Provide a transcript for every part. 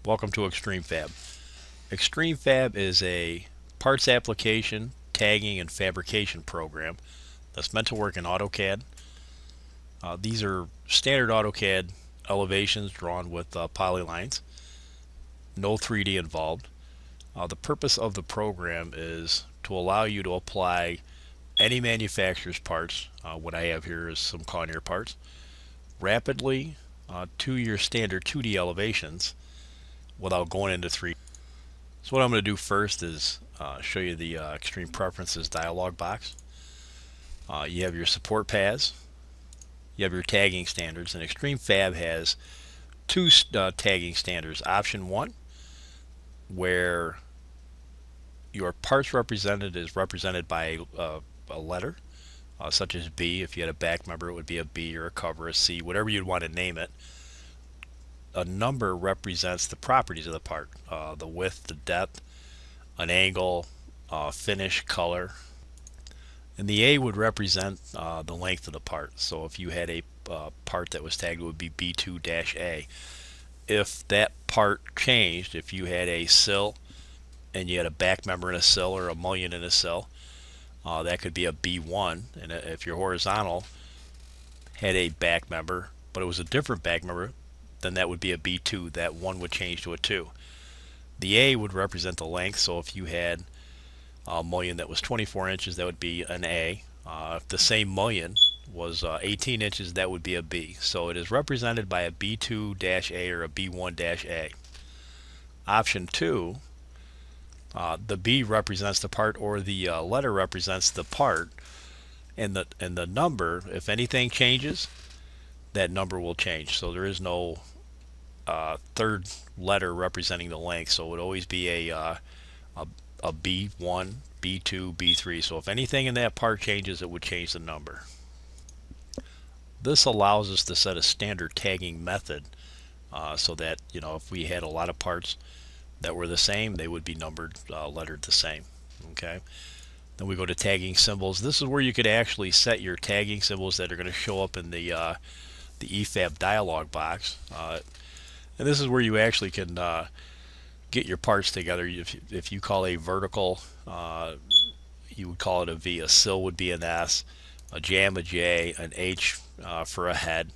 Welcome to Xtreme Fab. Xtreme Fab is a parts application, tagging, and fabrication program that's meant to work in AutoCAD. These are standard AutoCAD elevations drawn with polylines. No 3D involved. The purpose of the program is to allow you to apply any manufacturer's parts, what I have here is some Conair parts, rapidly to your standard 2D elevations without going into 3D. So what I'm going to do first is show you the Extreme Preferences dialog box. You have your support paths, you have your tagging standards, and Xtreme Fab has two tagging standards. Option 1, where your parts represented is represented by a letter, such as B. If you had a back member, it would be a B, or a cover, a C, whatever you'd want to name it. A number represents the properties of the part, the width, the depth, an angle, finish, color. And the A would represent the length of the part. So if you had a part that was tagged, it would be B2-A. If that part changed, if you had a sill and you had a back member in a sill or a mullion in a sill, that could be a B1. And if your horizontal had a back member, but it was a different back member, then that would be a B2. That 1 would change to a 2. The A would represent the length, so if you had a mullion that was 24 inches, that would be an A. If the same mullion was 18 inches, that would be a B. So it is represented by a B2-A or a B1-A. Option 2, the B represents the part, or the letter represents the part, and the number, if anything changes, that number will change. So there is no third letter representing the length, so it would always be a B1, B2, B3. So if anything in that part changes, it would change the number. This allows us to set a standard tagging method so that, if we had a lot of parts that were the same, they would be numbered, lettered the same. Okay. Then we go to tagging symbols. This is where you could actually set your tagging symbols that are going to show up in the EFAB dialog box. And this is where you actually can get your parts together. If you call a vertical, you would call it a V. A sill would be an S, a jam a J, an H for a head.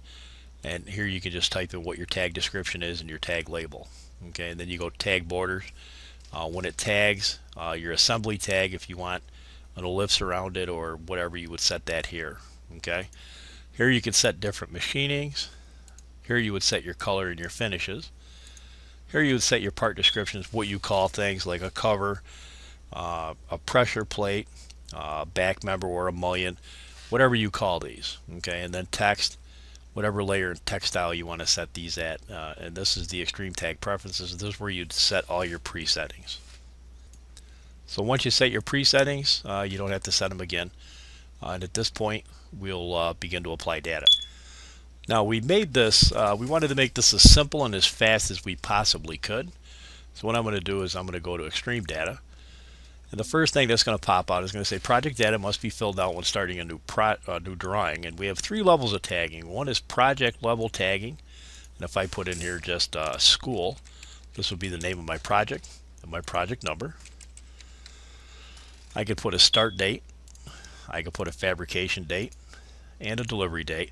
And here you can just type in what your tag description is and your tag label. Okay, and then you go tag borders. When it tags your assembly tag, if you want an ellipse around it or whatever, you would set that here. Okay, here you can set different machinings. Here you would set your color and your finishes. Here you would set your part descriptions, what you call things like a cover, a pressure plate, back member, or a mullion, whatever you call these. Okay, and then text, whatever layer and text style you want to set these at. And this is the Extreme Tag Preferences. This is where you'd set all your presettings. So once you set your presettings, you don't have to set them again. And at this point, we'll begin to apply data. Now we made this, we wanted to make this as simple and as fast as we possibly could. So what I'm going to do is I'm going to go to Extreme Data. And the first thing that's going to pop out is going to say project data must be filled out when starting a new drawing. And we have 3 levels of tagging. One is project level tagging. And if I put in here just school, this would be the name of my project and my project number. I could put a start date. I could put a fabrication date and a delivery date.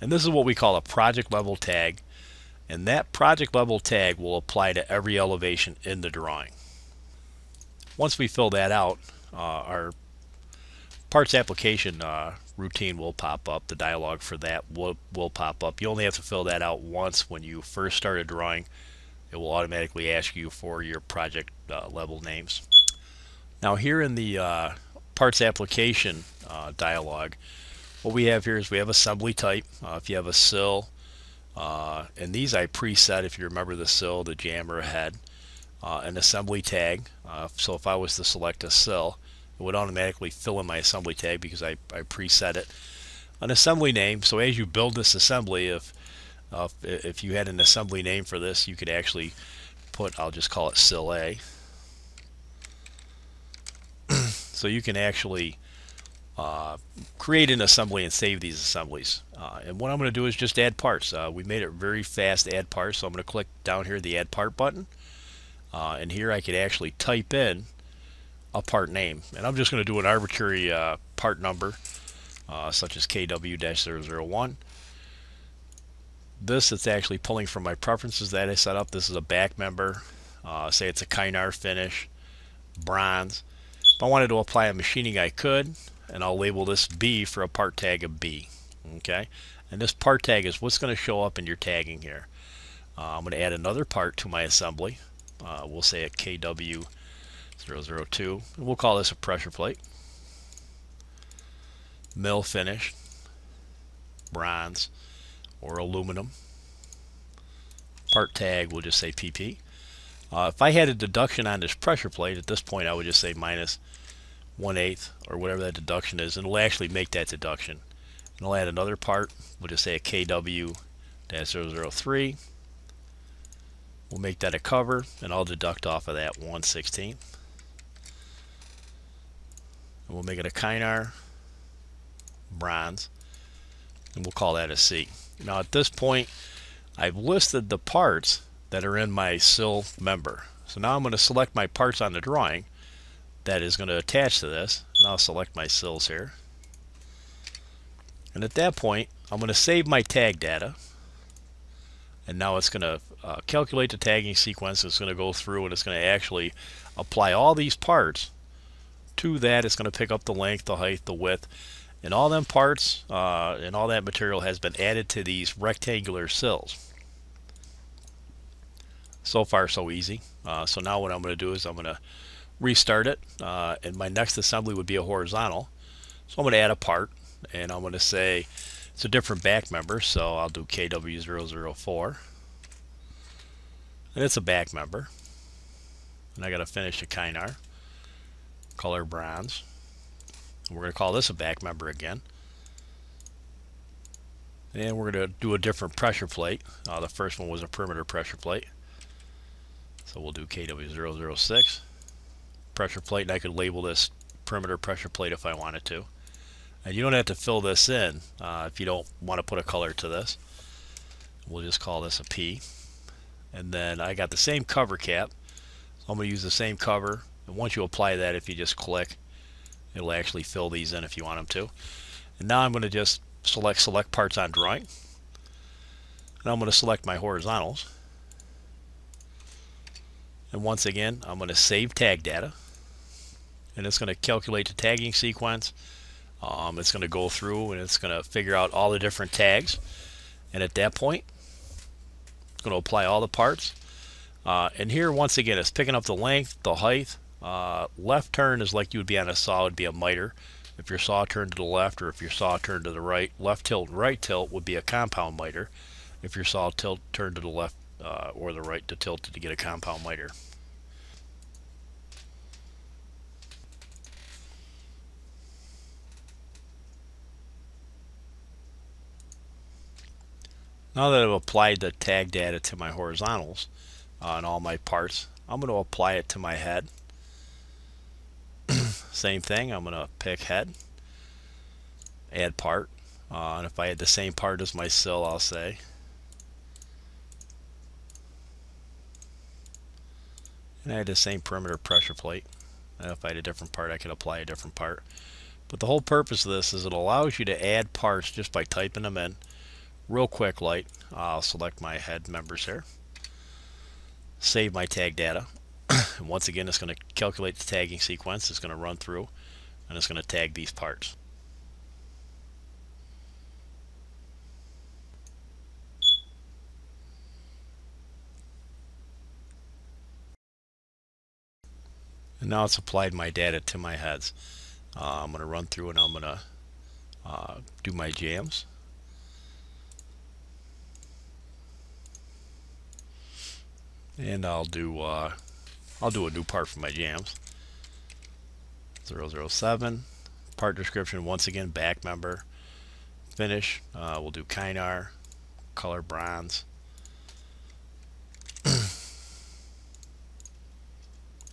And this is what we call a project level tag. And that project level tag will apply to every elevation in the drawing. Once we fill that out, our parts application routine will pop up. The dialog for that will pop up. You only have to fill that out once when you first start a drawing. It will automatically ask you for your project level names. Now here in the parts application dialog, what we have here is we have assembly type. If you have a sill, and these I preset, if you remember the sill, the jam, or a head. An assembly tag. So if I was to select a sill, it would automatically fill in my assembly tag because I preset it. An assembly name. So as you build this assembly, if you had an assembly name for this, you could actually put, I'll just call it sill A. So you can actually create an assembly and save these assemblies. And what I'm going to do is just add parts. We made it very fast to add parts, so I'm going to click down here the add part button. And here I could actually type in a part name. And I'm just going to do an arbitrary part number, such as KW-001. This it's actually pulling from my preferences that I set up. This is a back member. Say it's a Kynar finish, bronze. If I wanted to apply a machining, I could, and I'll label this B for a part tag of B. Okay, and this part tag is what's going to show up in your tagging here. I'm going to add another part to my assembly. We'll say a KW-002, and we'll call this a pressure plate. Mill finish, bronze or aluminum. Part tag, we'll just say PP. If I had a deduction on this pressure plate, at this point I would just say minus 1/8 or whatever that deduction is, and it'll actually make that deduction. And I'll add another part. We'll just say a KW-003. We'll make that a cover, and I'll deduct off of that 1/16. And we'll make it a Kynar bronze, and we'll call that a C. Now at this point, I've listed the parts that are in my sill member. So now I'm going to select my parts on the drawing that is going to attach to this, and I'll select my sills here. And at that point, I'm going to save my tag data, and now it's going to calculate the tagging sequence. It's going to go through and it's going to actually apply all these parts to that. It's going to pick up the length, the height, the width, and all them parts and all that material has been added to these rectangular sills. So far so easy. So now what I'm going to do is I'm going to restart it, and my next assembly would be a horizontal. So I'm going to add a part, and I'm going to say it's a different back member, so I'll do KW-004, and it's a back member, and I got to finish a Kynar, color bronze, and we're going to call this a back member again, and we're going to do a different pressure plate. The first one was a perimeter pressure plate, so we'll do KW-006 pressure plate, and I could label this perimeter pressure plate if I wanted to. And you don't have to fill this in if you don't want to put a color to this. We'll just call this a P. And then I got the same cover cap, so I'm going to use the same cover, and once you apply that, if you just click, it'll actually fill these in if you want them to. And now I'm going to just select parts on drawing, and I'm going to select my horizontals, and once again I'm going to save tag data, and it's going to calculate the tagging sequence. It's going to go through and it's going to figure out all the different tags, and at that point it's going to apply all the parts. And here once again it's picking up the length, the height. Left turn is like you would be on a saw, would be a miter. If your saw turned to the left, or if your saw turned to the right, left tilt and right tilt would be a compound miter. If your saw turned to the left or the right to tilt to get a compound miter. Now that I've applied the tag data to my horizontals and all my parts, I'm going to apply it to my head. Same thing, I'm going to pick head, add part, and if I had the same part as my sill, I'll say, and I had the same perimeter pressure plate, and if I had a different part I could apply a different part. But the whole purpose of this is it allows you to add parts just by typing them in real quick. Like I'll select my head members here, save my tag data, and once again it's going to calculate the tagging sequence. It's going to run through and it's going to tag these parts. And now it's applied my data to my heads. I'm going to run through and I'm going to do my jams. And I'll do a new part for my jams. 007. Part description, once again, back member. Finish, we'll do Kynar, color bronze.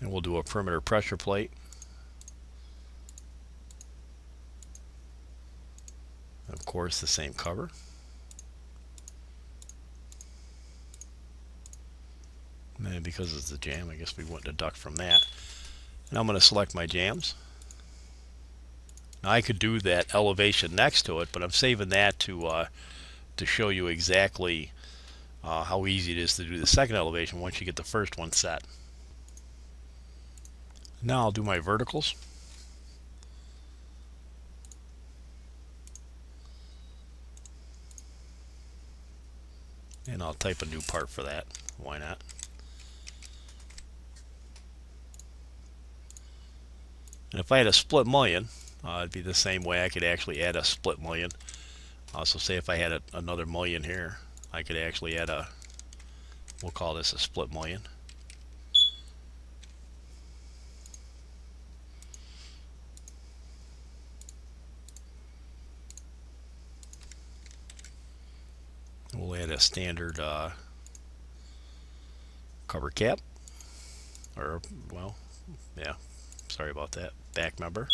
And we'll do a perimeter pressure plate. course the same cover. And because it's a jam, I guess we wouldn't deduct from that. And I'm going to select my jams. Now I could do that elevation next to it, but I'm saving that to show you exactly how easy it is to do the second elevation once you get the first one set. Now I'll do my verticals. And I'll type a new part for that. Why not? And if I had a split mullion, it'd be the same way. I could actually add a split mullion. So say if I had another mullion here, I could actually add we'll call this a split mullion. We'll add a standard cover cap, or well, yeah, sorry about that, back member,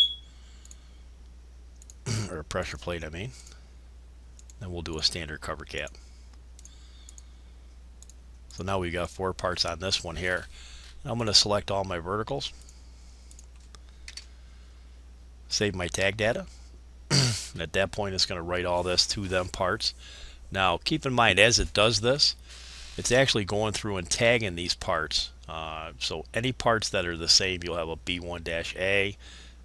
or a pressure plate I mean. Then we'll do a standard cover cap. So now we've got 4 parts on this one here. I'm going to select all my verticals, save my tag data, and at that point it's going to write all this to them parts. Now keep in mind, as it does this, it's actually going through and tagging these parts. So any parts that are the same, you'll have a B1-A.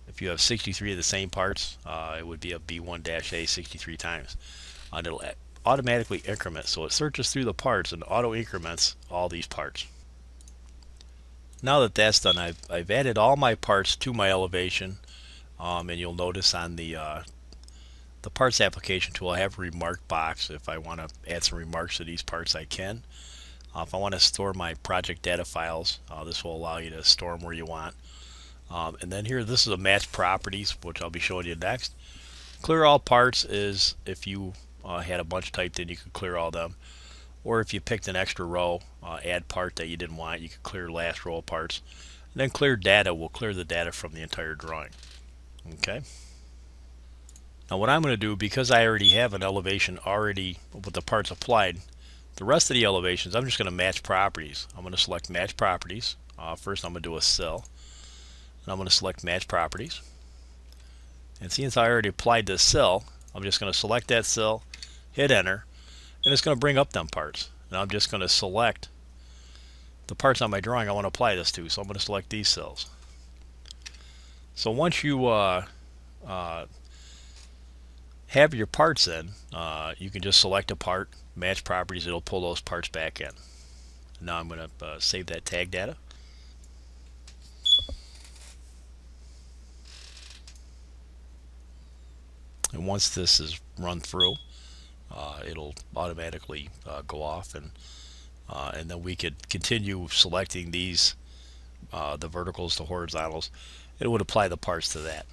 If you have 63 of the same parts, it would be a B1-A 63 times. And it'll automatically increment. So it searches through the parts and auto increments all these parts. Now that that's done, I've added all my parts to my elevation. And you'll notice on the parts application tool, I have a remark box. If I want to add some remarks to these parts, I can. If I want to store my project data files, this will allow you to store them where you want. And then here, this is a match properties, which I'll be showing you next. Clear all parts is if you had a bunch typed in, you could clear all them. Or if you picked an extra row, add part that you didn't want, you could clear last row of parts. And then clear data will clear the data from the entire drawing. Okay. Now what I'm going to do, because I already have an elevation already with the parts applied, the rest of the elevations I'm just going to match properties. I'm going to select match properties. First I'm going to do a sill. And I'm going to select match properties. And since I already applied this sill, I'm just going to select that sill, hit enter, and it's going to bring up them parts. And I'm just going to select the parts on my drawing I want to apply this to. So I'm going to select these sills. So once you have your parts in, you can just select a part, match properties, it'll pull those parts back in. Now I'm going to save that tag data. And once this is run through, it'll automatically go off, and then we could continue selecting these, the verticals, the horizontals. It would apply the parts to that.